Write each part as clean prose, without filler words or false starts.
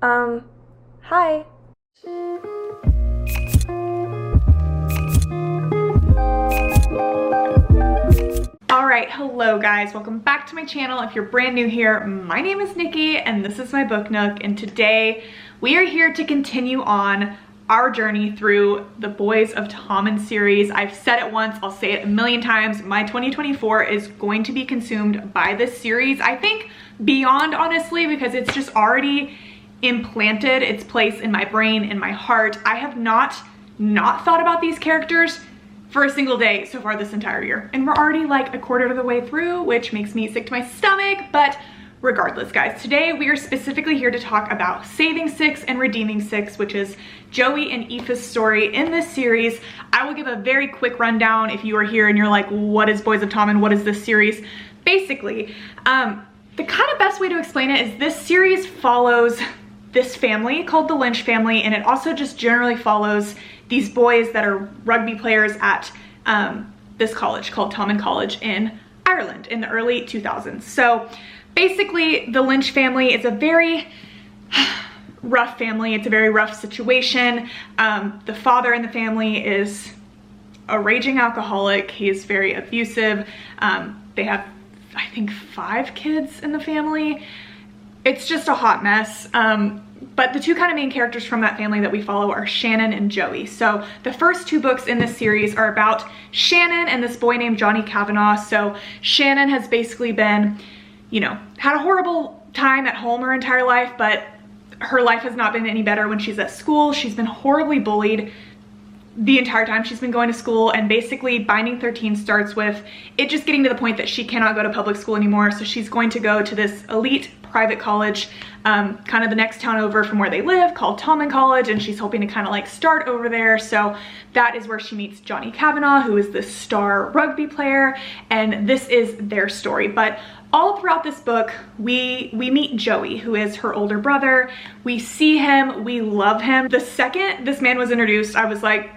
Hi. Alright, hello guys, welcome back to my channel. If you're brand new here, my name is Nikki and this is my book nook, and today we are here to continue on our journey through the Boys of Tommen series. I've said it once, I'll say it a million times, my 2024 is going to be consumed by this series. I think beyond, honestly, because it's just already implanted its place in my brain, in my heart. I have not thought about these characters for a single day so far this entire year. And we're already like a quarter of the way through, which makes me sick to my stomach, but regardless, guys, today we are specifically here to talk about Saving Six and Redeeming Six, which is Joey and Epha's story in this series. I will give a very quick rundown if you are here and you're like, what is Boys of Tommen? What is this series? Basically, the kind of best way to explain it is this series follows this family called the Lynch family, and it also just generally follows these boys that are rugby players at this college called Tommen College in Ireland in the early 2000s. So basically the Lynch family is a very rough family. It's a very rough situation. The father in the family is a raging alcoholic. He is very abusive. They have, I think, 5 kids in the family. It's just a hot mess. But the two kind of main characters from that family that we follow are Shannon and Joey. So the first 2 books in this series are about Shannon and this boy named Johnny Kavanagh. So Shannon has basically been, you know, had a horrible time at home her entire life, but her life has not been any better when she's at school. She's been horribly bullied the entire time she's been going to school, and basically Binding 13 starts with it just getting to the point that she cannot go to public school anymore, so she's going to go to this elite private college, kind of the next town over from where they live, called Tommen College, and she's hoping to kind of like start over there. So that is where she meets Johnny Kavanagh, who is this star rugby player, and this is their story. But all throughout this book, we meet Joey, who is her older brother. We see him, we love him. The second this man was introduced, I was like,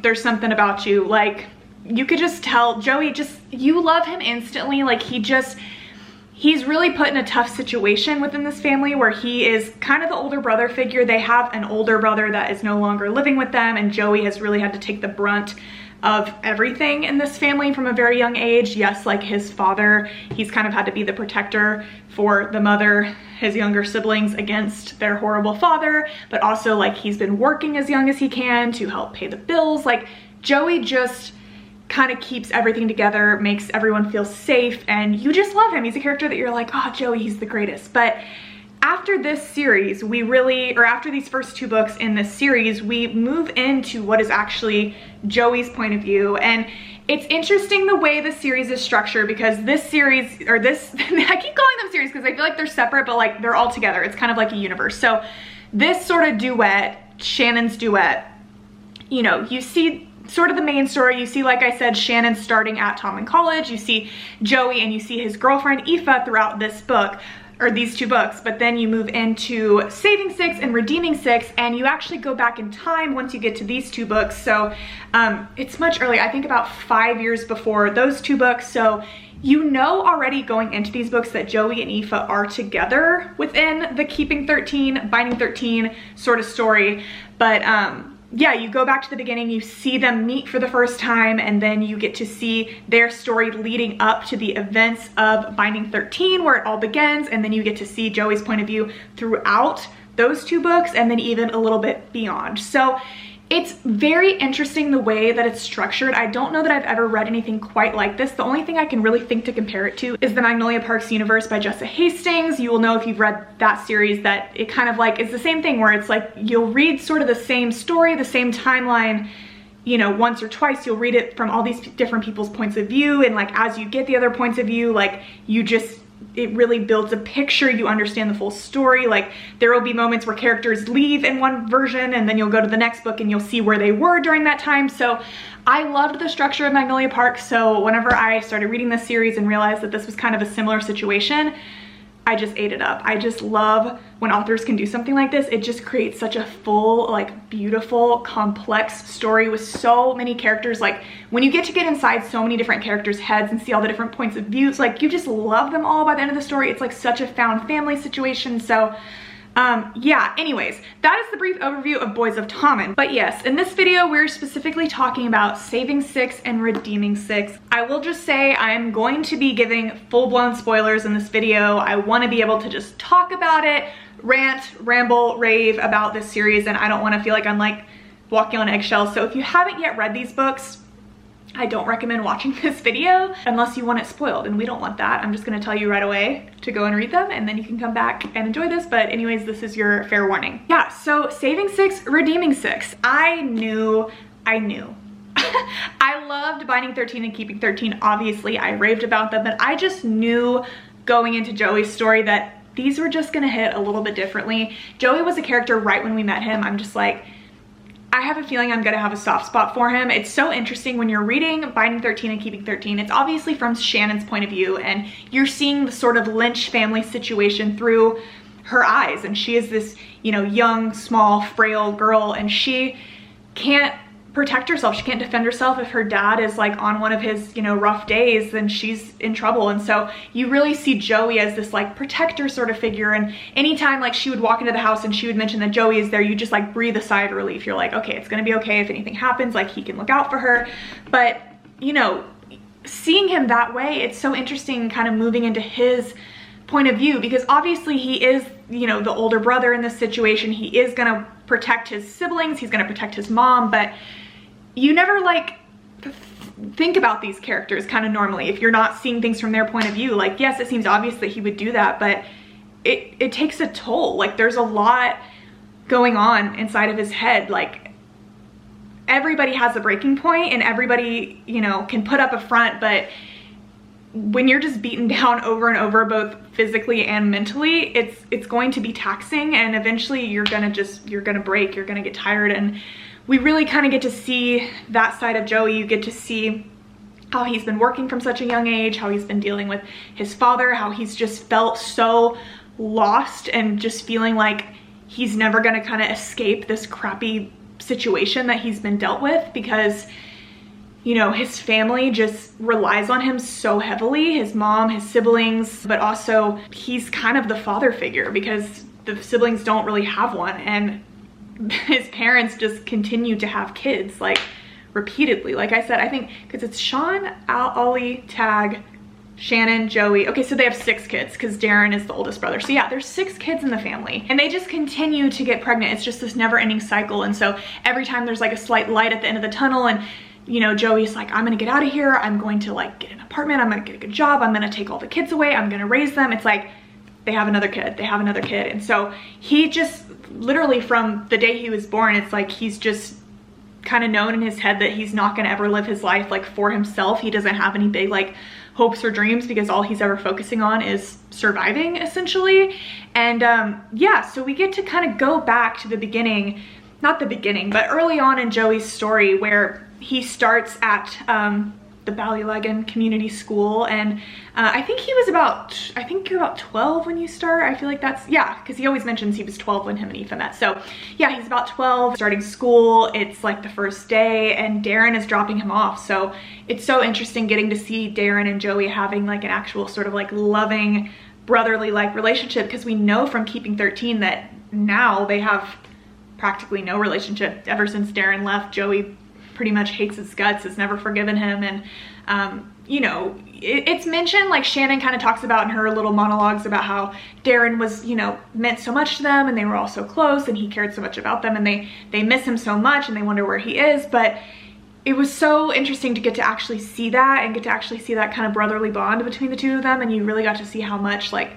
there's something about you. Like, you could just tell Joey, you love him instantly. Like, he's really put in a tough situation within this family where he is kind of the older brother figure. They have an older brother that is no longer living with them, and Joey has really had to take the brunt of everything in this family from a very young age. Yes, like his father, he's kind of had to be the protector for the mother, his younger siblings, against their horrible father, but also like he's been working as young as he can to help pay the bills. Like, Joey just kind of keeps everything together, makes everyone feel safe, and you just love him. He's a character that you're like, oh, Joey, he's the greatest. But after this series, after these first 2 books in this series, we move into what is actually Joey's point of view. And it's interesting the way the series is structured, because this series, I keep calling them series because I feel like they're separate, but like they're all together. It's kind of like a universe. So this sort of duet, Shannon's duet, you know, you see sort of the main story. You see, like I said, Shannon starting at Tommen College. You see Joey and you see his girlfriend Epha throughout this book, or these 2 books, but then you move into Saving Six and Redeeming Six, and you actually go back in time once you get to these 2 books. So it's much earlier, I think about 5 years before those 2 books. So you know already going into these books that Joey and Epha are together within the Keeping 13, Binding 13 sort of story. But yeah, you go back to the beginning, you see them meet for the first time, and then you get to see their story leading up to the events of Binding 13, where it all begins, and then you get to see Joey's point of view throughout those 2 books, and then even a little bit beyond. So it's very interesting the way that it's structured. I don't know that I've ever read anything quite like this. The only thing I can really think to compare it to is the Magnolia Parks universe by Jessa Hastings. You will know if you've read that series that it kind of like is the same thing, where it's like you'll read sort of the same story, the same timeline, you know, once or twice. You'll read it from all these different people's points of view, and like as you get the other points of view, like it really builds a picture. You understand the full story. Like, there will be moments where characters leave in one version, and then you'll go to the next book and you'll see where they were during that time. So I loved the structure of Magnolia Park. So whenever I started reading this series and realized that this was kind of a similar situation, I just ate it up. I just love when authors can do something like this. It just creates such a full, like, beautiful, complex story with so many characters. Like, when you get inside so many different characters' heads and see all the different points of views, like, you just love them all by the end of the story. It's like such a found family situation. So Yeah, anyways, that is the brief overview of Boys of Tommen. But yes, in this video, we're specifically talking about saving 6 and redeeming 6. I will just say I'm going to be giving full-blown spoilers in this video. I want to be able to just talk about it, rant, ramble, rave about this series, and I don't want to feel like I'm like walking on eggshells. So if you haven't yet read these books, I don't recommend watching this video unless you want it spoiled, and we don't want that. I'm just gonna tell you right away to go and read them, and then you can come back and enjoy this. But anyways, this is your fair warning. Yeah, so saving 6, redeeming 6. I knew. I loved Binding 13 and Keeping 13. Obviously, I raved about them, but I just knew going into Joey's story that these were just gonna hit a little bit differently. Joey was a character right when we met him. I'm just like, I have a feeling I'm gonna have a soft spot for him. It's so interesting when you're reading Binding 13 and Keeping 13. It's obviously from Shannon's point of view, and you're seeing the sort of Lynch family situation through her eyes. And she is this, you know, young, small, frail girl, and she can't protect herself. She can't defend herself. If her dad is like on one of his, you know, rough days, then she's in trouble. And so you really see Joey as this like protector sort of figure. And anytime like she would walk into the house and she would mention that Joey is there, you just like breathe a sigh of relief. You're like, okay, it's gonna be okay if anything happens, like he can look out for her. But, you know, seeing him that way, it's so interesting kind of moving into his point of view, because obviously he is, you know, the older brother in this situation. He is gonna protect his siblings, he's gonna protect his mom, but you never like think about these characters kind of normally if you're not seeing things from their point of view. Like, yes, it seems obvious that he would do that, but it takes a toll. Like, there's a lot going on inside of his head. Like, everybody has a breaking point and everybody, you know, can put up a front, but when you're just beaten down over and over, both physically and mentally, it's going to be taxing, and eventually you're gonna break, you're gonna get tired. And we really kind of get to see that side of Joey. You get to see how he's been working from such a young age, how he's been dealing with his father, how he's just felt so lost and just feeling like he's never gonna kind of escape this crappy situation that he's been dealt with, because, you know, his family just relies on him so heavily, his mom, his siblings, but also he's kind of the father figure because the siblings don't really have one, and his parents just continue to have kids like repeatedly. Like I said, I think because it's Sean, Ollie, Tag, Shannon, Joey. Okay, so they have 6 kids because Darren is the oldest brother. So yeah, there's 6 kids in the family, and they just continue to get pregnant. It's just this never-ending cycle. And so every time there's like a slight light at the end of the tunnel, and you know, Joey's like, I'm gonna get out of here, I'm going to like get an apartment, I'm gonna get a good job, I'm gonna take all the kids away, I'm gonna raise them. It's like they have another kid, they have another kid. And so he just literally from the day he was born, it's like he's just kind of known in his head that he's not gonna ever live his life like for himself. He doesn't have any big like hopes or dreams, because all he's ever focusing on is surviving essentially. And yeah, so we get to kind of go back to the beginning, not the beginning, but early on in Joey's story, where he starts at the Ballylegan Community School, and I think you're about 12 when you start. I feel like that's, yeah, because he always mentions he was 12 when him and Epha met. So yeah, he's about 12, starting school. It's like the first day, and Darren is dropping him off. So it's so interesting getting to see Darren and Joey having like an actual sort of like loving, brotherly like relationship, because we know from Keeping 13 that now they have practically no relationship. Ever since Darren left, Joey pretty much hates his guts, has never forgiven him. And you know, it's mentioned, like Shannon kind of talks about in her little monologues about how Darren was, you know, meant so much to them, and they were all so close, and he cared so much about them, and they miss him so much, and they wonder where he is. But it was so interesting to get to actually see that, and get to actually see that kind of brotherly bond between the two of them, and you really got to see how much like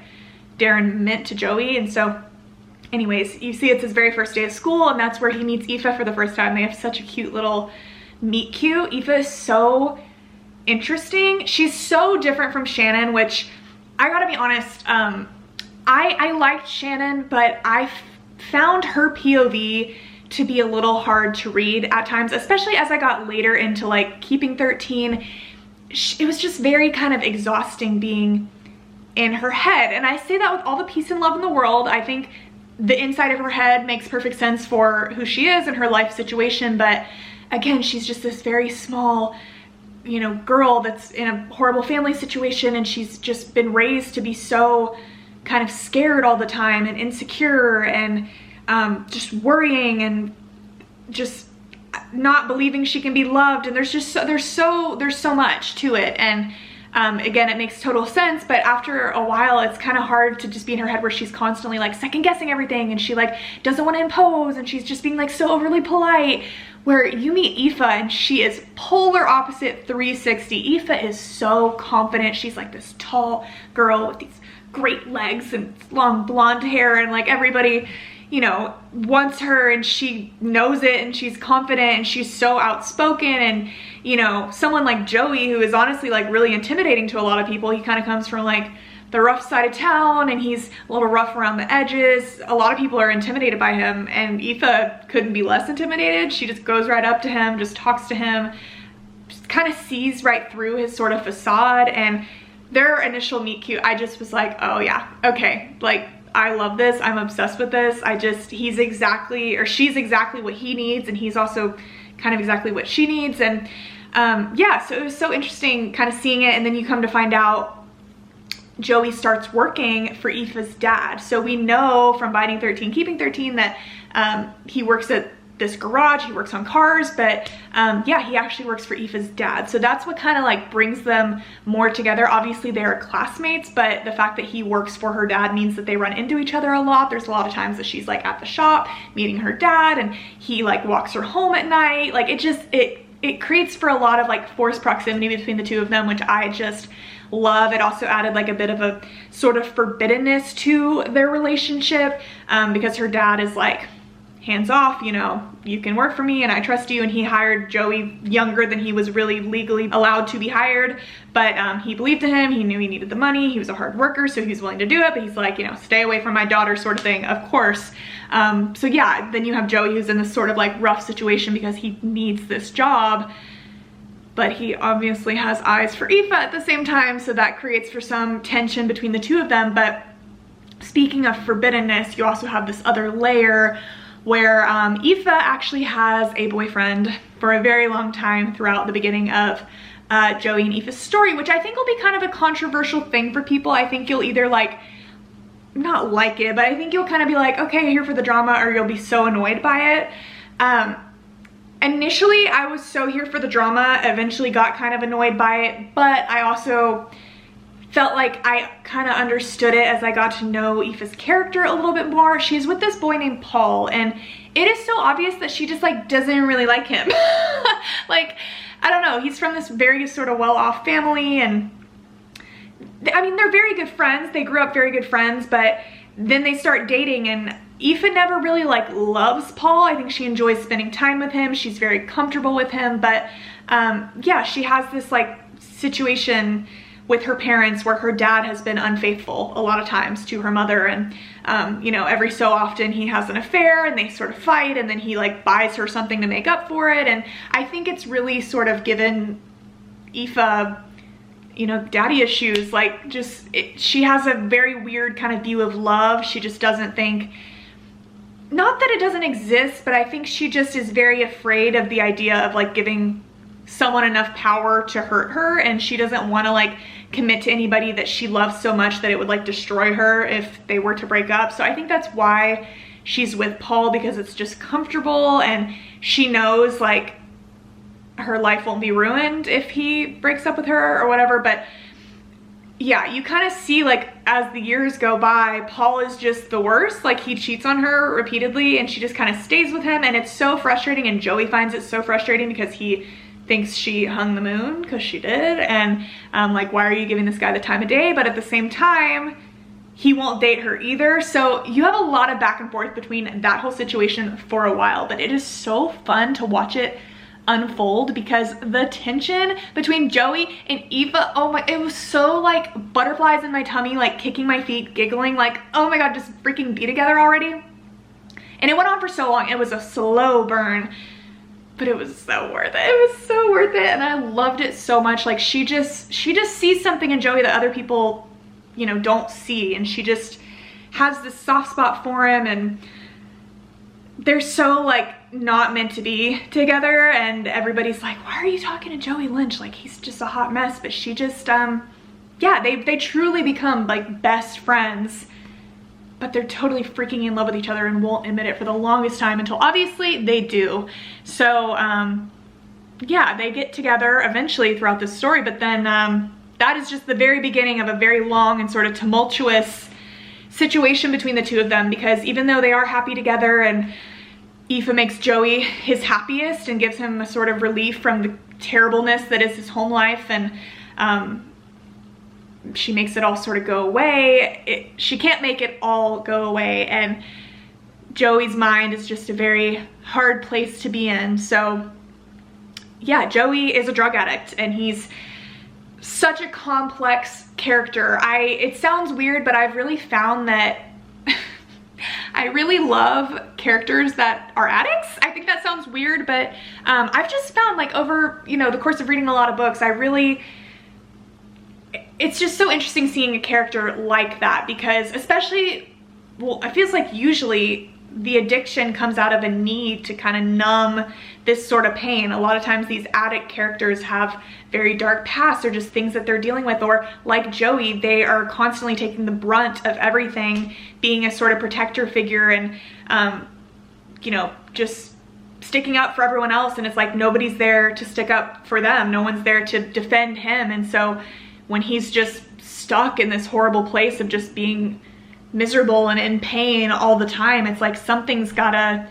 Darren meant to Joey. And so anyways, you see it's his very first day of school, and that's where he meets Epha for the first time. They have such a cute little meet cute. Epha is so interesting. She's so different from Shannon, which I gotta be honest, I liked Shannon, but I found her POV to be a little hard to read at times, especially as I got later into like Keeping 13. It was just very kind of exhausting being in her head. And I say that with all the peace and love in the world. I think the inside of her head makes perfect sense for who she is and her life situation, but again, she's just this very small, you know, girl that's in a horrible family situation, and she's just been raised to be so kind of scared all the time and insecure and just worrying and just not believing she can be loved, and there's so much to it. And again, it makes total sense, but after a while it's kind of hard to just be in her head where she's constantly like second guessing everything, and she like doesn't want to impose, and she's just being like so overly polite. Where you meet Epha and she is polar opposite 360. Epha is so confident. She's like this tall girl with these great legs and long blonde hair, and like everybody, you know, wants her, and she knows it, and she's confident, and she's so outspoken. And you know, someone like Joey, who is honestly like really intimidating to a lot of people, he kind of comes from like the rough side of town, and he's a little rough around the edges. A lot of people are intimidated by him, and Epha couldn't be less intimidated. She just goes right up to him, just talks to him, just kind of sees right through his sort of facade. And their initial meet cute, I just was like, oh yeah, okay, like I love this, I'm obsessed with this. He's exactly, or she's exactly what he needs, and he's also kind of exactly what she needs. And yeah, so it was so interesting kind of seeing it. And then you come to find out Joey starts working for Epha's dad. So we know from Biding 13, Keeping 13 that he works at this garage, he works on cars, but yeah, he actually works for Epha's dad. So that's what kind of like brings them more together. Obviously they are classmates, but the fact that he works for her dad means that they run into each other a lot. There's a lot of times that she's like at the shop meeting her dad, and he like walks her home at night. Like it creates for a lot of like forced proximity between the two of them, which I just love. It also added like a bit of a sort of forbiddenness to their relationship, because her dad is like, hands off, you know, you can work for me and I trust you. And he hired Joey younger than he was really legally allowed to be hired, but he believed in him. He knew he needed the money. He was a hard worker, so he was willing to do it, but he's like, you know, stay away from my daughter sort of thing, of course. So yeah, then you have Joey who's in this sort of like rough situation because he needs this job, but he obviously has eyes for Epha at the same time, so that creates for some tension between the two of them. But speaking of forbiddenness, you also have this other layer where Epha actually has a boyfriend for a very long time throughout the beginning of Joey and Epha's story, which I think will be kind of a controversial thing for people. I think you'll either like, not like it, but I think you'll kind of be like, okay, here for the drama, or you'll be so annoyed by it. Initially, I was so here for the drama, eventually got kind of annoyed by it, but I also felt like I kind of understood it as I got to know Epha's character a little bit more. She's with this boy named Paul, and it is so obvious that she just like doesn't really like him. Like, I don't know, he's from this very sort of well-off family, and I mean, they're very good friends. They grew up very good friends, but then they start dating, and Epha never really like loves Paul. I think she enjoys spending time with him. She's very comfortable with him, but yeah, she has this like situation with her parents where her dad has been unfaithful a lot of times to her mother, and you know, every so often he has an affair and they sort of fight, and then he like buys her something to make up for it. And I think it's really sort of given Epha, you know, daddy issues. Like, just she has a very weird kind of view of love. She just doesn't think, not that it doesn't exist, but I think she just is very afraid of the idea of like giving someone enough power to hurt her, and she doesn't want to like commit to anybody that she loves so much that it would like destroy her if they were to break up. So I think that's why she's with Paul, because it's just comfortable, and she knows like her life won't be ruined if he breaks up with her or whatever. But yeah, you kind of see like as the years go by, Paul is just the worst. Like, he cheats on her repeatedly, and she just kind of stays with him, and it's so frustrating. And Joey finds it so frustrating because he thinks she hung the moon, because she did, and like, why are you giving this guy the time of day? But at the same time, he won't date her either. So you have a lot of back and forth between that whole situation for a while, but it is so fun to watch it unfold, because the tension between Joey and Epha, oh my, it was so like butterflies in my tummy, like kicking my feet, giggling, like, oh my god, just freaking be together already. And it went on for so long. It was a slow burn, but it was so worth it. It was so worth it, and I loved it so much. Like, she just sees something in Joey that other people, you know, don't see, and she just has this soft spot for him, and they're so like not meant to be together, and everybody's like, why are you talking to Joey Lynch? Like, he's just a hot mess. But she just yeah, they truly become like best friends but they're totally freaking in love with each other and won't admit it for the longest time until obviously they do. So yeah, they get together eventually throughout this story, but then that is just the very beginning of a very long and sort of tumultuous situation between the two of them, because even though they are happy together and Epha makes Joey his happiest and gives him a sort of relief from the terribleness that is his home life, and she makes it all sort of go away, she can't make it all go away, and Joey's mind is just a very hard place to be in. So yeah, Joey is a drug addict, and he's such a complex character. It sounds weird, but I've really found that I really love characters that are addicts. I think that sounds weird, but I've just found, like, over, you know, the course of reading a lot of books, it's just so interesting seeing a character like that, because especially, well, it feels like usually the addiction comes out of a need to kind of numb this sort of pain. A lot of times these addict characters have very dark pasts or just things that they're dealing with, or like Joey, they are constantly taking the brunt of everything, being a sort of protector figure and, you know, just sticking up for everyone else, and it's like nobody's there to stick up for them. No one's there to defend him. And so when he's just stuck in this horrible place of just being miserable and in pain all the time, it's like something's gotta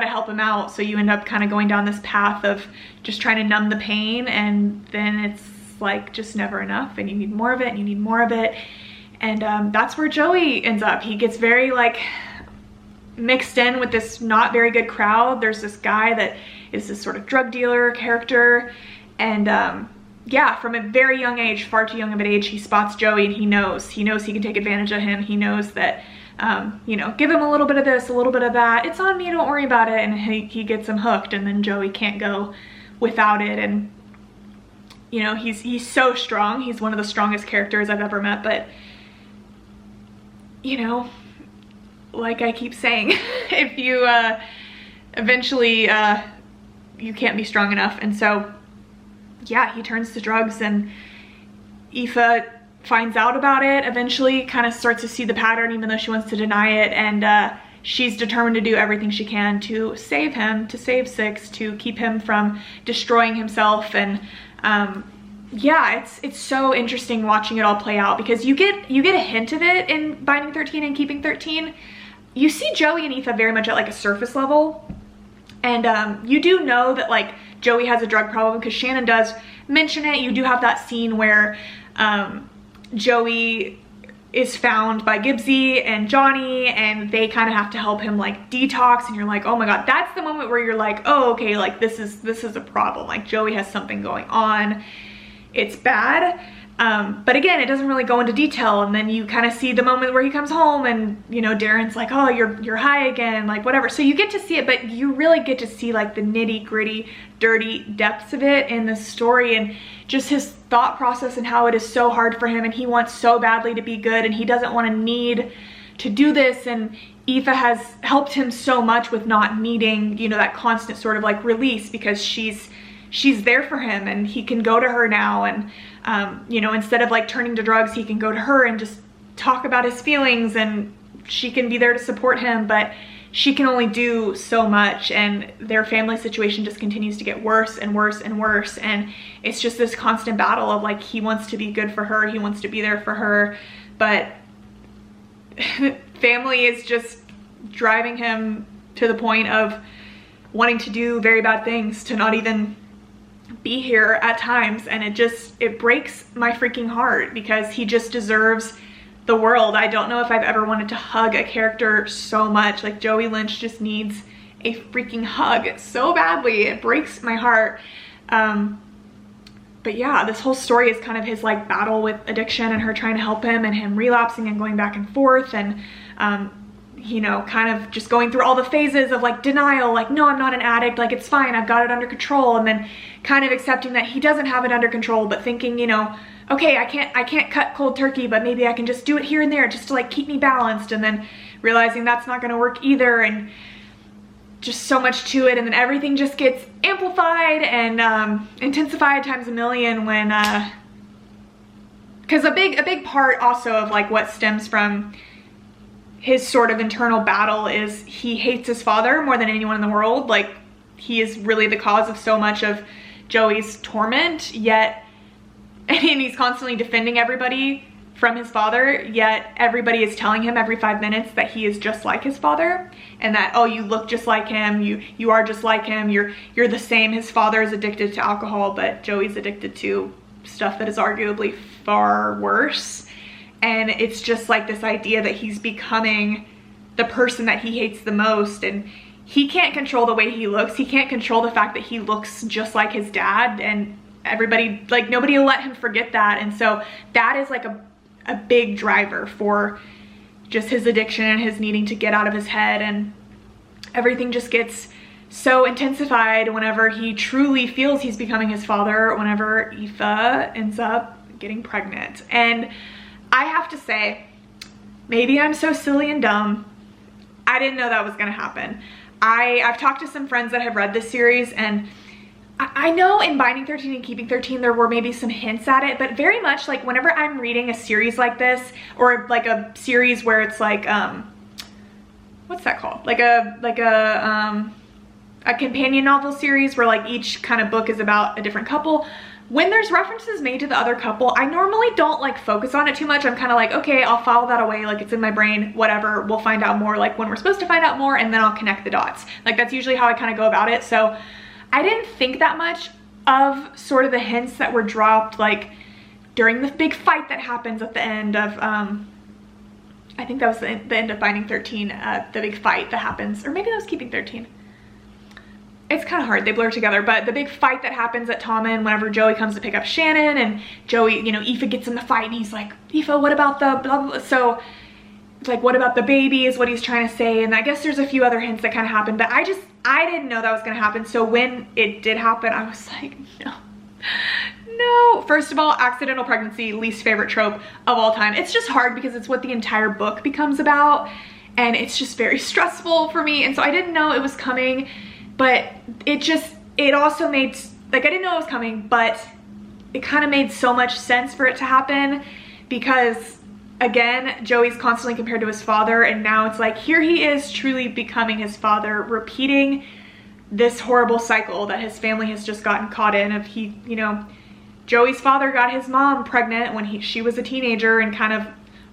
help him out. So you end up kind of going down this path of just trying to numb the pain, and then it's like just never enough, and you need more of it and you need more of it. And that's where Joey ends up. He gets very like mixed in with this not very good crowd. There's this guy that is this sort of drug dealer character, and yeah, from a very young age, far too young of an age, he spots Joey, and he knows he can take advantage of him. He knows that, you know, give him a little bit of this, a little bit of that. It's on me, don't worry about it. And he gets him hooked, and then Joey can't go without it. And, you know, he's so strong. He's one of the strongest characters I've ever met. But, you know, like I keep saying, if you eventually, you can't be strong enough. And so, yeah, he turns to drugs, and Epha finds out about it eventually, kind of starts to see the pattern even though she wants to deny it, and she's determined to do everything she can to save him, to save Six, to keep him from destroying himself. And yeah, it's so interesting watching it all play out, because you get a hint of it in Binding 13 and Keeping 13. You see Joey and Epha very much at like a surface level, and you do know that like Joey has a drug problem, because Shannon does mention it. You do have that scene where Joey is found by Gibbsy and Johnny, and they kind of have to help him like detox, and you're like, oh my god, that's the moment where you're like, oh okay, like this is a problem, like Joey has something going on, it's bad. But again, it doesn't really go into detail, and then you kind of see the moment where he comes home, and you know, Darren's like, oh, you're high again, like whatever. So you get to see it, but you really get to see like the nitty gritty, dirty depths of it in this story, and just his thought process and how it is so hard for him, and he wants so badly to be good, and he doesn't want to need to do this. And Epha has helped him so much with not needing, you know, that constant sort of like release, because she's there for him, and he can go to her now, and you know, instead of like turning to drugs, he can go to her and just talk about his feelings, and she can be there to support him, but she can only do so much, and their family situation just continues to get worse and worse and worse, and it's just this constant battle of like, he wants to be good for her, he wants to be there for her, but family is just driving him to the point of wanting to do very bad things, to not even be here at times. And it breaks my freaking heart, because he just deserves the world. I don't know if I've ever wanted to hug a character so much. Like Joey Lynch just needs a freaking hug so badly. It breaks my heart. But yeah, this whole story is kind of his like battle with addiction, and her trying to help him, and him relapsing and going back and forth, and you know, kind of just going through all the phases of like denial, like, no, I'm not an addict, like it's fine, I've got it under control, and then kind of accepting that he doesn't have it under control, but thinking, you know, okay, I can't cut cold turkey, but maybe I can just do it here and there just to like keep me balanced, and then realizing that's not going to work either, and just so much to it. And then everything just gets amplified and intensified times a million when because a big part also of like what stems from his sort of internal battle is he hates his father more than anyone in the world. Like, he is really the cause of so much of Joey's torment, yet, and he's constantly defending everybody from his father, yet everybody is telling him every 5 minutes that he is just like his father, and that, oh, you look just like him, you are just like him, you're the same. His father is addicted to alcohol, but Joey's addicted to stuff that is arguably far worse. And it's just like this idea that he's becoming the person that he hates the most, and he can't control the way he looks. He can't control the fact that he looks just like his dad, and everybody, like, nobody will let him forget that. And so that is like a big driver for just his addiction and his needing to get out of his head. And everything just gets so intensified whenever he truly feels he's becoming his father, whenever Epha ends up getting pregnant. And I have to say, maybe I'm so silly and dumb, I didn't know that was gonna happen. I've talked to some friends that have read this series, and I know in Binding 13 and Keeping 13 there were maybe some hints at it, but very much like whenever I'm reading a series like this, or like a series where it's like, what's that called? Like a companion novel series where like each kind of book is about a different couple. When there's references made to the other couple, I normally don't like focus on it too much. I'm kind of like, okay, I'll file that away, like it's in my brain, whatever, we'll find out more like when we're supposed to find out more, and then I'll connect the dots. Like, that's usually how I kind of go about it. So I didn't think that much of sort of the hints that were dropped like during the big fight that happens at the end of, I think that was the end of Binding 13, the big fight that happens, or maybe that was Keeping 13. It's kind of hard, they blur together, but the big fight that happens at Tommen whenever Joey comes to pick up Shannon, and Joey, you know, Epha gets in the fight and he's like, Epha, what about the blah, blah, blah? So it's like, what about the baby is what he's trying to say. And I guess there's a few other hints that kind of happened, but I didn't know that was gonna happen. So when it did happen, I was like, no. First of all, accidental pregnancy, least favorite trope of all time. It's just hard because it's what the entire book becomes about, and it's just very stressful for me. And so I didn't know it was coming. But it also made, like, I didn't know it was coming, but it kind of made so much sense for it to happen because, again, Joey's constantly compared to his father, and now it's like, here he is truly becoming his father, repeating this horrible cycle that his family has just gotten caught in of you know, Joey's father got his mom pregnant when she was a teenager and kind of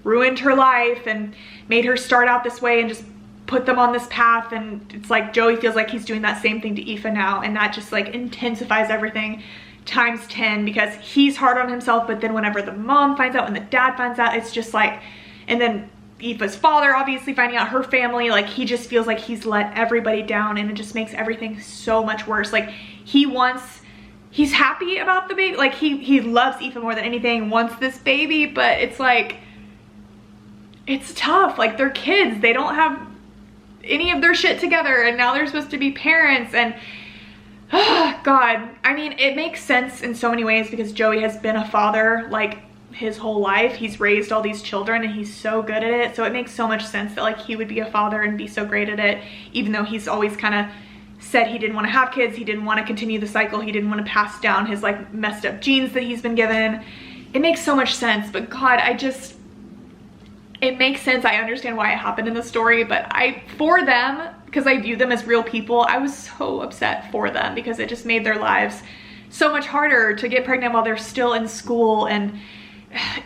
ruined her life and made her start out this way and just put them on this path, and it's like Joey feels like he's doing that same thing to Epha now, and that just like intensifies everything times 10 because he's hard on himself. But then whenever the mom finds out, when the dad finds out, it's just like, and then Epha's father obviously finding out, her family, like he just feels like he's let everybody down, and it just makes everything so much worse. Like he's happy about the baby, like he loves Epha more than anything, wants this baby, but it's like, it's tough. Like, they're kids, they don't have any of their shit together, and now they're supposed to be parents. And God, I mean, it makes sense in so many ways because Joey has been a father like his whole life. He's raised all these children and he's so good at it, so it makes so much sense that like he would be a father and be so great at it, even though he's always kind of said he didn't want to have kids, he didn't want to continue the cycle, he didn't want to pass down his like messed up genes that he's been given. It makes so much sense. But God, it makes sense. I understand why it happened in the story, but for them, because I view them as real people, I was so upset for them because it just made their lives so much harder to get pregnant while they're still in school. And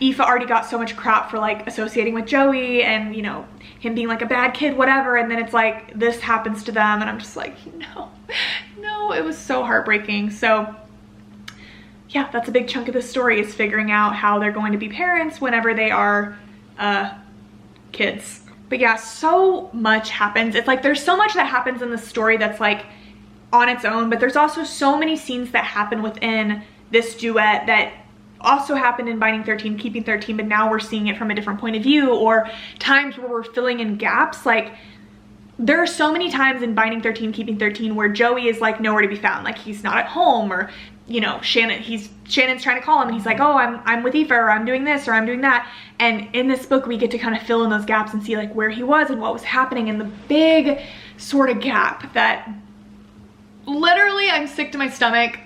Epha already got so much crap for like associating with Joey and, you know, him being like a bad kid, whatever. And then it's like, this happens to them. And I'm just like, no, it was so heartbreaking. So yeah, that's a big chunk of the story, is figuring out how they're going to be parents whenever they are kids. But yeah, so much happens. It's like there's so much that happens in the story that's like on its own, but there's also so many scenes that happen within this duet that also happened in Binding 13, Keeping 13, but now we're seeing it from a different point of view, or times where we're filling in gaps. Like, there are so many times in Binding 13, Keeping 13 where Joey is like nowhere to be found. Like, he's not at home, or, you know, Shannon's trying to call him and he's like, oh, I'm with Epha, or I'm doing this, or I'm doing that. And in this book, we get to kind of fill in those gaps and see like where he was and what was happening. And the big sort of gap that literally I'm sick to my stomach.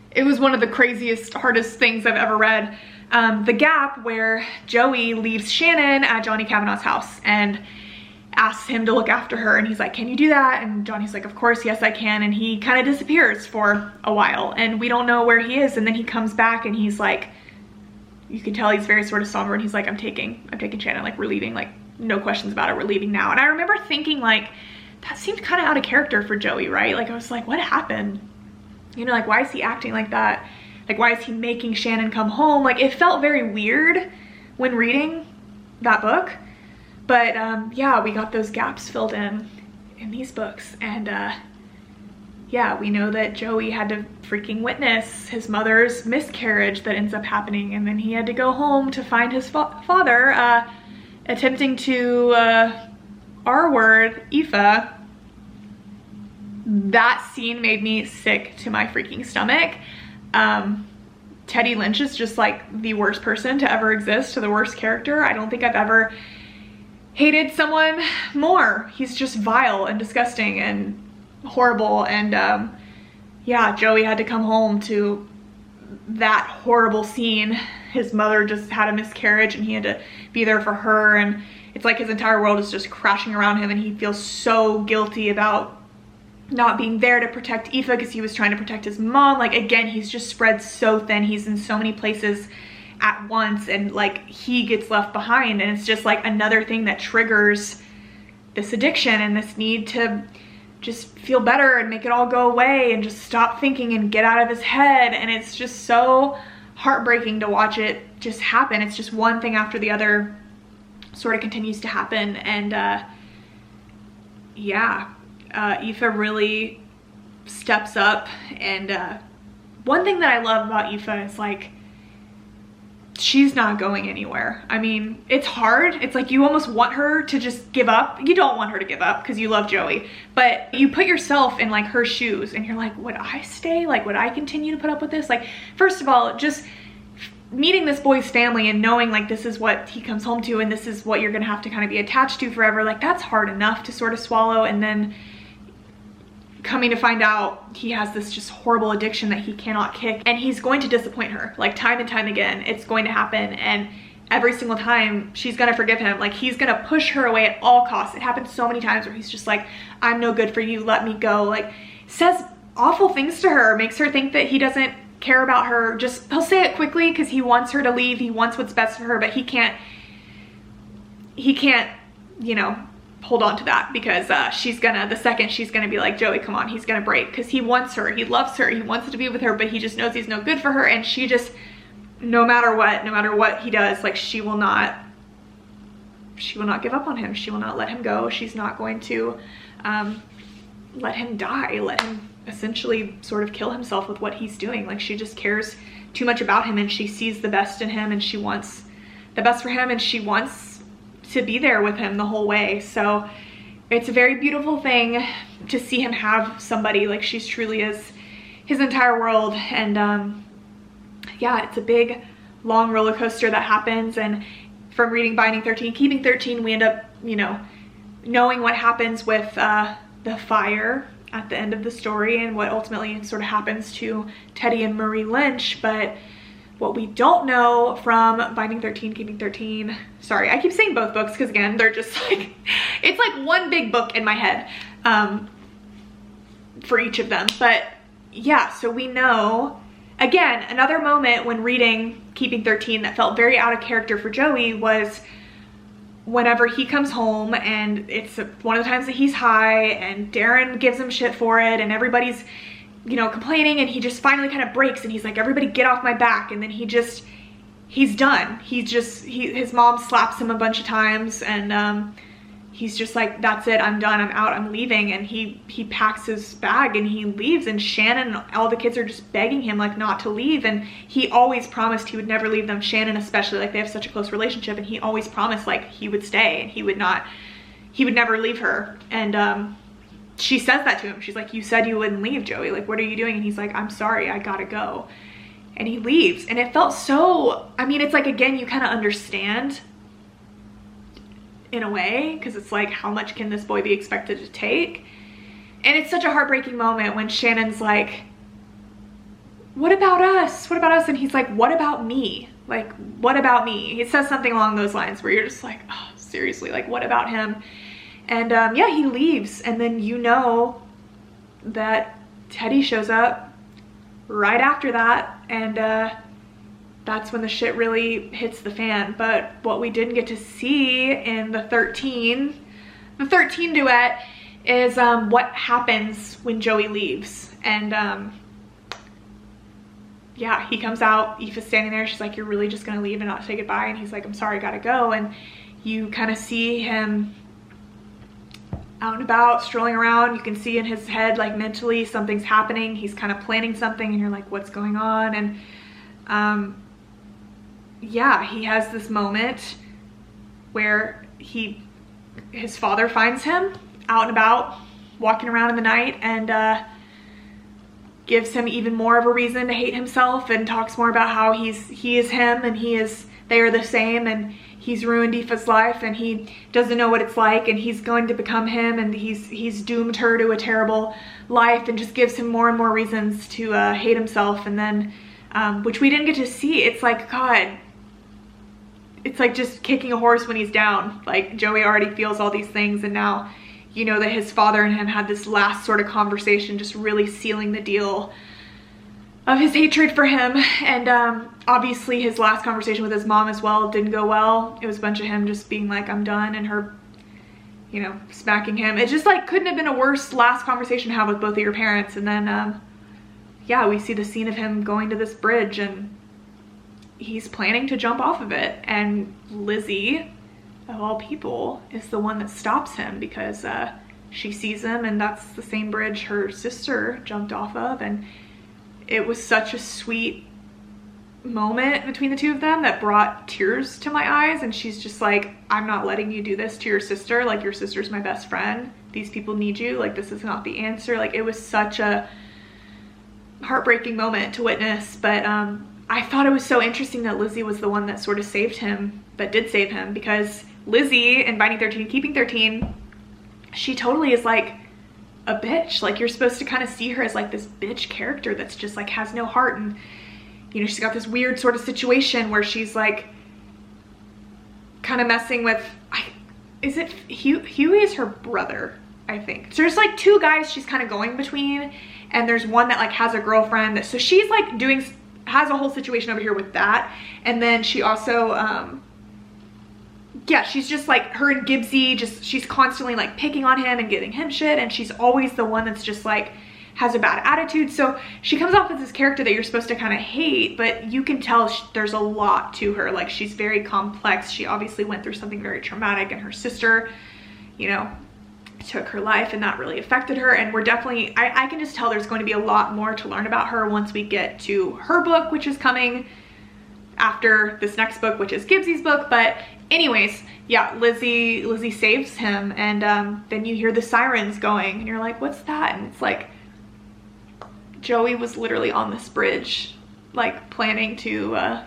It was one of the craziest, hardest things I've ever read. The gap where Joey leaves Shannon at Johnny Kavanaugh's house, and asks him to look after her, and he's like, can you do that? And Johnny's like, of course, yes I can. And he kind of disappears for a while and we don't know where he is. And then he comes back and he's like, you can tell he's very sort of somber, and he's like, I'm taking Shannon, like we're leaving, like no questions about it, we're leaving now. And I remember thinking like, that seemed kind of out of character for Joey, right? Like I was like, what happened? You know, like why is he acting like that? Like why is he making Shannon come home? Like it felt very weird when reading that book. But yeah, we got those gaps filled in these books. And yeah, we know that Joey had to freaking witness his mother's miscarriage that ends up happening. And then he had to go home to find his father attempting to, R-word, Epha. That scene made me sick to my freaking stomach. Teddy Lynch is just like the worst person to ever exist, the worst character. I don't think I've ever hated someone more. He's just vile and disgusting and horrible. And yeah, Joey had to come home to that horrible scene. His mother just had a miscarriage and he had to be there for her, and it's like his entire world is just crashing around him, and he feels so guilty about not being there to protect Epha because he was trying to protect his mom. Like again, he's just spread so thin. He's in so many places at once, and like he gets left behind, and it's just like another thing that triggers this addiction and this need to just feel better and make it all go away and just stop thinking and get out of his head. And it's just so heartbreaking to watch it just happen. It's just one thing after the other sort of continues to happen. And yeah, Epha really steps up. And one thing that I love about Epha is like, she's not going anywhere. I mean, it's hard. It's like you almost want her to just give up. You don't want her to give up because you love Joey, but you put yourself in like her shoes and you're like, would I stay? Like, would I continue to put up with this? Like, first of all, just meeting this boy's family and knowing like this is what he comes home to and this is what you're gonna have to kind of be attached to forever, like that's hard enough to sort of swallow. And then coming to find out he has this just horrible addiction that he cannot kick, and he's going to disappoint her like time and time again. It's going to happen, and every single time she's gonna forgive him. Like he's gonna push her away at all costs. It happens so many times where he's just like, I'm no good for you, let me go. Like says awful things to her, makes her think that he doesn't care about her. Just he'll say it quickly because he wants her to leave, he wants what's best for her, but he can't, you know, hold on to that because she's gonna, the second she's gonna be like, Joey, come on, he's gonna break because he wants her, he loves her, he wants to be with her, but he just knows he's no good for her. And she just, no matter what he does, like she will not give up on him. She will not let him go. She's not going to let him die, let him essentially sort of kill himself with what he's doing. Like she just cares too much about him, and she sees the best in him, and she wants the best for him, and she wants to be there with him the whole way. So it's a very beautiful thing to see him have somebody. Like she truly is his entire world. And yeah, it's a big long roller coaster that happens. And from reading Binding 13, Keeping 13, we end up, you know, knowing what happens with the fire at the end of the story and what ultimately sort of happens to Teddy and Marie Lynch. But what we don't know from Binding 13, Keeping 13, sorry, I keep saying both books because again, they're just like, it's like one big book in my head for each of them. But yeah, so we know, again, another moment when reading Keeping 13 that felt very out of character for Joey was whenever he comes home, and it's one of the times that he's high and Darren gives him shit for it and everybody's, you know, complaining, and he just finally kind of breaks and he's like, everybody get off my back. And then he's done. His mom slaps him a bunch of times, and he's just like, that's it, I'm done, I'm out, I'm leaving. And he packs his bag and he leaves, and Shannon and all the kids are just begging him like not to leave. And he always promised he would never leave them, Shannon especially, like they have such a close relationship, and he always promised like he would stay and he would never leave her. And she says that to him. She's like, you said you wouldn't leave, Joey. Like, what are you doing? And he's like, I'm sorry, I gotta go. And he leaves. And it felt so, I mean, it's like, again, you kind of understand in a way, because it's like, how much can this boy be expected to take? And it's such a heartbreaking moment when Shannon's like, what about us? What about us? And he's like, what about me? Like, what about me? He says something along those lines where you're just like, oh, seriously, like, what about him? And yeah, he leaves, and then you know that Teddy shows up right after that, and that's when the shit really hits the fan. But what we didn't get to see in the 13 duet is what happens when Joey leaves. And yeah, he comes out, Aoife's standing there, she's like, you're really just gonna leave and not say goodbye? And he's like, I'm sorry, I gotta go. And you kind of see him out and about, strolling around. You can see in his head, like mentally, something's happening. He's kind of planning something, and you're like, what's going on? And yeah, he has this moment where his father finds him out and about, walking around in the night, and gives him even more of a reason to hate himself, and talks more about how he is him and they are the same, and he's ruined Aoife's life, and he doesn't know what it's like, and he's going to become him, and he's doomed her to a terrible life, and just gives him more and more reasons to hate himself. And then which we didn't get to see. It's like, God, it's like just kicking a horse when he's down. Like, Joey already feels all these things, and now you know that his father and him had this last sort of conversation, just really sealing the deal of his hatred for him. And obviously his last conversation with his mom as well didn't go well. It was a bunch of him just being like, I'm done, and her, you know, smacking him. It just like couldn't have been a worse last conversation to have with both of your parents. And then yeah, we see the scene of him going to this bridge, and he's planning to jump off of it, and Lizzie, of all people, is the one that stops him, because she sees him, and that's the same bridge her sister jumped off of. And it was such a sweet moment between the two of them that brought tears to my eyes. And she's just like, I'm not letting you do this to your sister. Like, your sister's my best friend. These people need you. Like, this is not the answer. Like, it was such a heartbreaking moment to witness. But I thought it was so interesting that Lizzie was the one that sort of saved him, that did save him, because Lizzie in Binding 13, Keeping 13, she totally is like a bitch. Like, you're supposed to kind of see her as like this bitch character that's just like has no heart. And you know, she's got this weird sort of situation where she's like kind of messing with, is it Huey is her brother, I think. So there's like two guys she's kind of going between, and there's one that like has a girlfriend. So she's like has a whole situation over here with that. And then she also yeah, she's just like, her and Gibbsy, she's constantly like picking on him and giving him shit, and she's always the one that's just like has a bad attitude. So she comes off as this character that you're supposed to kind of hate, but you can tell there's a lot to her. Like, she's very complex. She obviously went through something very traumatic, and her sister, you know, took her life, and that really affected her. And we're definitely, I can just tell there's going to be a lot more to learn about her once we get to her book, which is coming after this next book, which is Gibbsy's book. But anyways, yeah, Lizzie saves him, and then you hear the sirens going, and you're like, what's that? And it's like, Joey was literally on this bridge, like planning to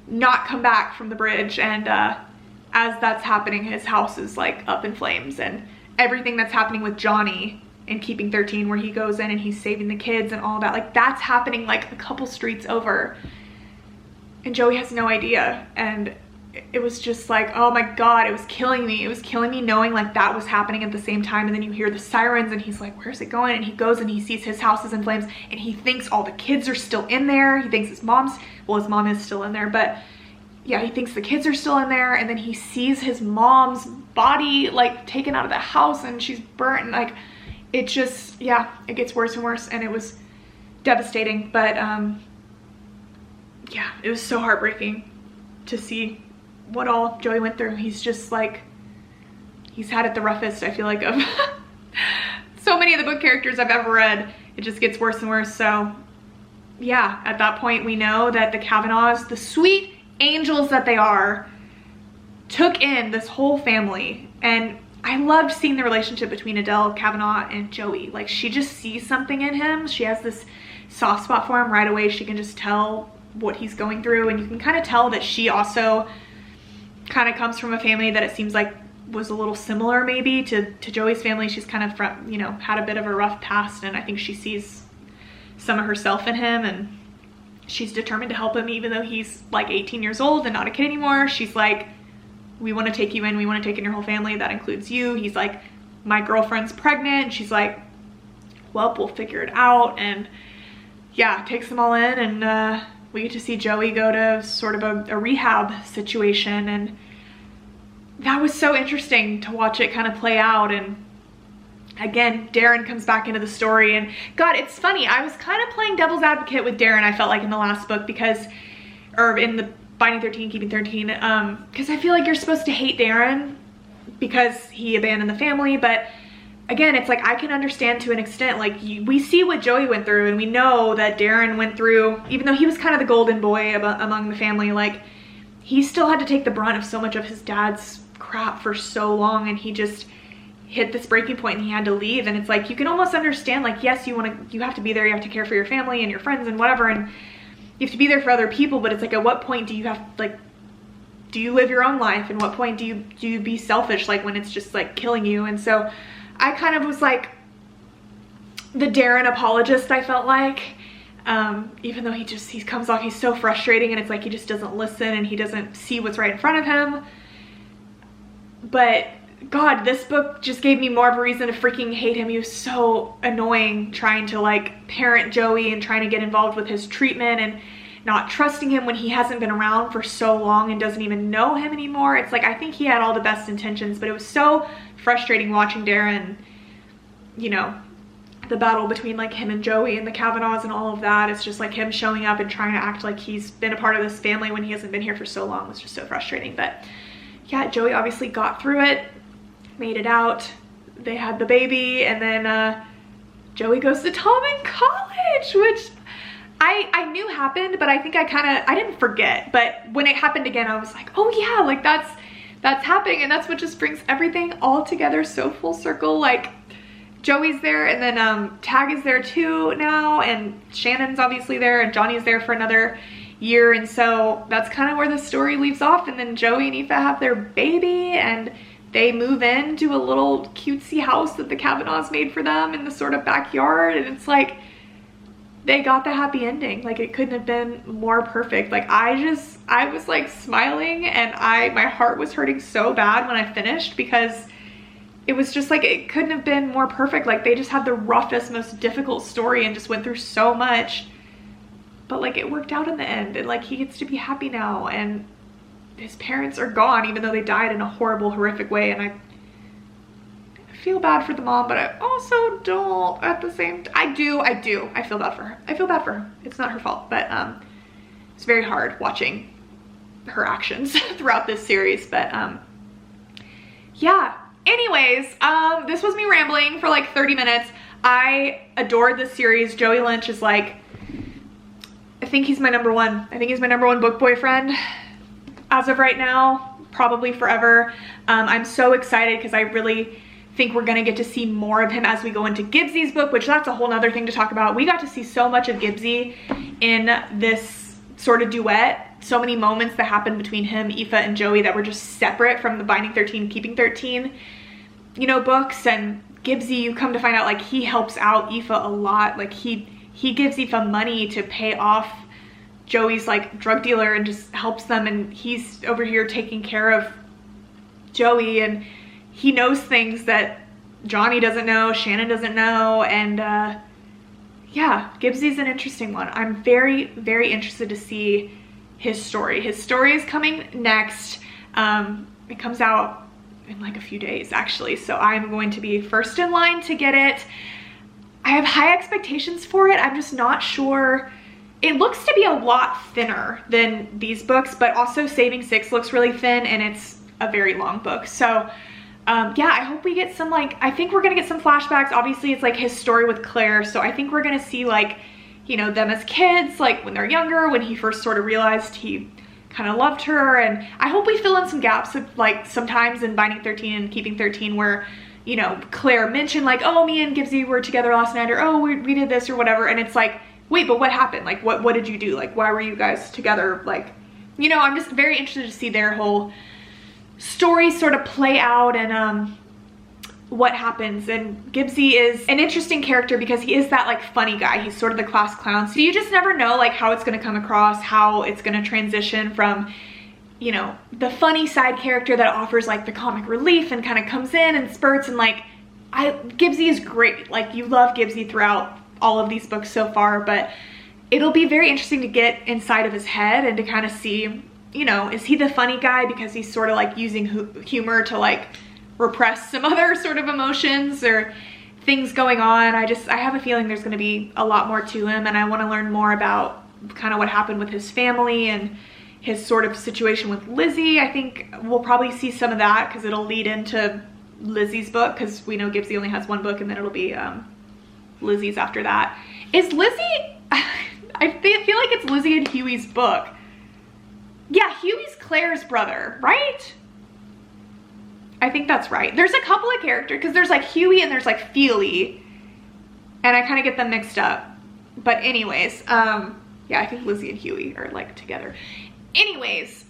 not come back from the bridge. And as that's happening, his house is like up in flames, and everything that's happening with Johnny in Keeping 13, where he goes in and he's saving the kids and all that, like, that's happening like a couple streets over, and Joey has no idea. And it was just like, oh my God, it was killing me. It was killing me knowing like that was happening at the same time. And then you hear the sirens, and he's like, where's it going? And he goes and he sees his house is in flames, and he thinks all the kids are still in there. He thinks his mom is still in there, but yeah, he thinks the kids are still in there. And then he sees his mom's body like taken out of the house, and she's burnt, and like, it just, yeah, it gets worse and worse, and it was devastating. But yeah, it was so heartbreaking to see what all Joey went through. He's just like, he's had it the roughest, I feel like, of so many of the book characters I've ever read. It just gets worse and worse. So yeah, at that point we know that the Kavanaughs, the sweet angels that they are, took in this whole family. And I loved seeing the relationship between Adele Kavanaugh and Joey. Like, she just sees something in him. She has this soft spot for him right away. She can just tell what he's going through, and you can kind of tell that she also kind of comes from a family that it seems like was a little similar maybe to Joey's family. She's kind of from, you know, had a bit of a rough past, and I think she sees some of herself in him, and she's determined to help him even though he's like 18 years old and not a kid anymore. She's like we want to take you in, we want to take in your whole family, that includes you. He's like, my girlfriend's pregnant. And she's like, well, we'll figure it out. And yeah, takes them all in, and we get to see Joey go to sort of a rehab situation, and that was so interesting to watch it kind of play out. And again, Darren comes back into the story, and God, it's funny, I was kind of playing devil's advocate with Darren, I felt like, in the last book, because, or in the Binding 13, Keeping 13, because I feel like you're supposed to hate Darren because he abandoned the family, but again, it's like, I can understand to an extent, like, we see what Joey went through, and we know that Darren went through, even though he was kind of the golden boy among the family, like, he still had to take the brunt of so much of his dad's crap for so long, and he just hit this breaking point and he had to leave. And it's like, you can almost understand, like, yes, you have to be there, you have to care for your family and your friends and whatever, and you have to be there for other people, but it's like, at what point do you have, like, do you live your own life, and what point do you be selfish, like, when it's just like killing you? And so I kind of was like the Darren apologist, I felt like, even though he comes off, he's so frustrating, and it's like he just doesn't listen and he doesn't see what's right in front of him. But God, this book just gave me more of a reason to freaking hate him. He was so annoying, trying to like parent Joey and trying to get involved with his treatment, and not trusting him when he hasn't been around for so long and doesn't even know him anymore. It's like, I think he had all the best intentions, but it was so frustrating watching Darren, you know, the battle between like him and Joey and the Kavanaughs and all of that. It's just like him showing up and trying to act like he's been a part of this family when he hasn't been here for so long. It's just so frustrating. But yeah, Joey obviously got through it, made it out. They had the baby, and then Joey goes to Tommen college, which I knew happened, but I think I didn't forget. But when it happened again, I was like, oh yeah, like that's happening, and that's what just brings everything all together so full circle. Like, Joey's there, and then Tag is there too now, and Shannon's obviously there, and Johnny's there for another year, and so that's kind of where the story leaves off. And then Joey and Epha have their baby, and they move into a little cutesy house that the Kavanaughs made for them in the sort of backyard, and it's like, they got the happy ending. Like, it couldn't have been more perfect. Like, I was like smiling, and my heart was hurting so bad when I finished, because it was just like, it couldn't have been more perfect. Like, they just had the roughest, most difficult story and just went through so much, but like, it worked out in the end, and like, he gets to be happy now, and his parents are gone, even though they died in a horrible, horrific way. And I feel bad for the mom, but I also don't at the same time. I do. I feel bad for her. I feel bad for her. It's not her fault, but it's very hard watching her actions throughout this series. But yeah. Anyways, this was me rambling for like 30 minutes. I adored this series. Joey Lynch is like, I think he's my number one. I think he's my number one book boyfriend as of right now, probably forever. I'm so excited because I really think we're gonna get to see more of him as we go into Gibbsy's book, which that's a whole nother thing to talk about. We got to see so much of Gibbsy in this sort of duet. So many moments that happened between him, Epha, and Joey that were just separate from the Binding 13, Keeping 13, you know, books. And Gibbsy, you come to find out, like, he helps out Epha a lot. Like, he gives Epha money to pay off Joey's like drug dealer, and just helps them, and he's over here taking care of Joey, and he knows things that Johnny doesn't know, Shannon doesn't know. And yeah, Gibbsy's an interesting one. I'm very, very interested to see his story. His story is coming next. It comes out in like a few days actually, so I'm going to be first in line to get it. I have high expectations for it. I'm just not sure. It looks to be a lot thinner than these books, but also Saving Six looks really thin, and it's a very long book. So yeah, I hope we get some, like, I think we're gonna get some flashbacks. Obviously it's like his story with Claire, so I think we're gonna see, like, you know, them as kids, like when they're younger, when he first sort of realized he kind of loved her. And I hope we fill in some gaps of, like, sometimes in Binding 13 and Keeping 13 where, you know, Claire mentioned like, oh, me and Gibbsy were together last night, or oh, we did this or whatever, and it's like, wait, but what happened? Like, what did you do? Like, why were you guys together? Like, you know, I'm just very interested to see their whole story sort of play out, and what happens. And Gibbsy is an interesting character because he is that like funny guy. He's sort of the class clown, so you just never know like how it's going to come across, how it's going to transition from, you know, the funny side character that offers like the comic relief and kind of comes in and spurts, and like, Gibbsy is great. Like, you love Gibbsy throughout all of these books so far, but it'll be very interesting to get inside of his head and to kind of see, you know, is he the funny guy because he's sort of like using humor to like repress some other sort of emotions or things going on. I have a feeling there's going to be a lot more to him, and I want to learn more about kind of what happened with his family and his sort of situation with Lizzie. I think we'll probably see some of that because it'll lead into Lizzie's book, because we know Gibbsy only has one book, and then it'll be Lizzie's after that. Is Lizzie, I feel like it's Lizzie and Huey's book. Yeah, Huey's Claire's brother, right? I think that's right. There's a couple of characters, because there's like Huey and there's like Feely, and I kind of get them mixed up. But anyways, yeah, I think Lizzie and Huey are like together. Anyways,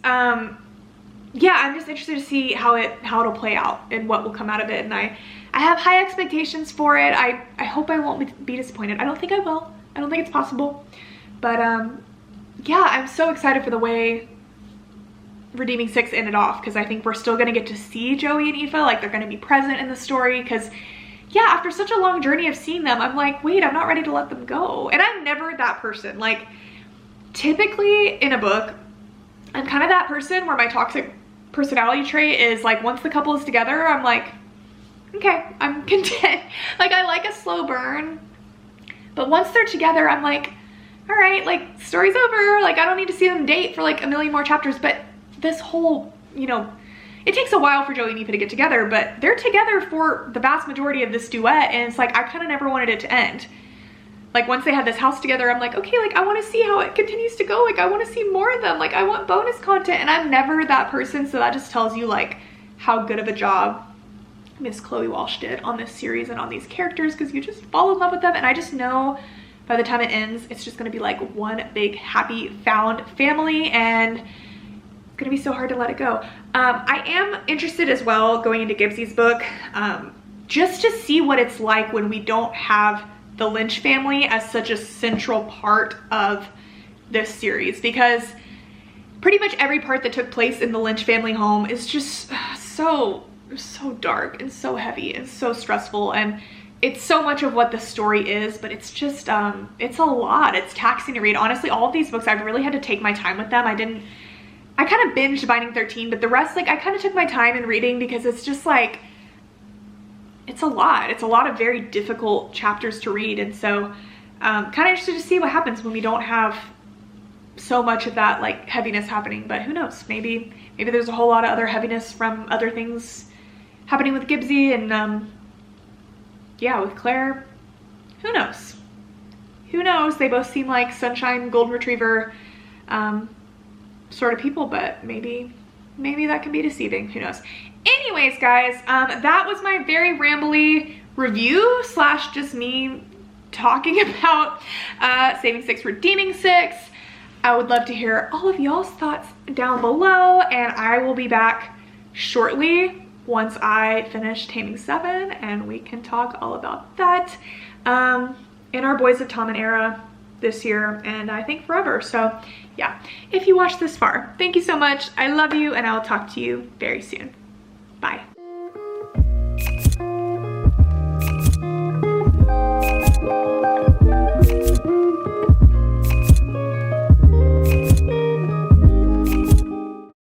yeah, I'm just interested to see how it'll play out and what will come out of it, and I have high expectations for it. I hope I won't be disappointed. I don't think I will. I don't think it's possible, but yeah, I'm so excited for the way Redeeming Six ended off, because I think we're still gonna get to see Joey and Epha, like they're gonna be present in the story, because yeah, after such a long journey of seeing them, I'm like, wait, I'm not ready to let them go. And I'm never that person. Like, typically in a book, I'm kind of that person where my toxic personality trait is like, once the couple is together, I'm like, okay, I'm content. Like, I like a slow burn, but once they're together, I'm like, all right, like, story's over. Like, I don't need to see them date for like a million more chapters. But this whole, you know, it takes a while for Joey and Epha to get together, but they're together for the vast majority of this duet, and it's like, I kind of never wanted it to end. Like, once they had this house together, I'm like, okay, like, I want to see how it continues to go. Like, I want to see more of them. Like, I want bonus content, and I'm never that person. So that just tells you like how good of a job Miss Chloe Walsh did on this series and on these characters, because you just fall in love with them. And I just know by the time it ends, it's just going to be like one big happy found family, and it's going to be so hard to let it go. I am interested as well going into Gibbsy's book, just to see what it's like when we don't have the Lynch family as such a central part of this series, because pretty much every part that took place in the Lynch family home is just so dark and so heavy and so stressful, and it's so much of what the story is, but it's just it's a lot. It's taxing to read. Honestly, all of these books, I've really had to take my time with them. I kind of binged Binding 13, but the rest, like, I kind of took my time in reading, because it's just like, it's a lot. It's a lot of very difficult chapters to read. And so kind of interested to see what happens when we don't have so much of that like heaviness happening. But who knows, maybe there's a whole lot of other heaviness from other things happening with Gibbsy and yeah, with Claire. Who knows? Who knows? They both seem like sunshine, golden retriever sort of people, but maybe that can be deceiving. Who knows? Anyways, guys, that was my very rambly review slash just me talking about Saving Six, Redeeming Six. I would love to hear all of y'all's thoughts down below, and I will be back shortly once I finish Taming 7, and we can talk all about that in our Boys of Tommen era this year, and I think forever. So yeah, if you watched this far, thank you so much. I love you, and I'll talk to you very soon. Bye.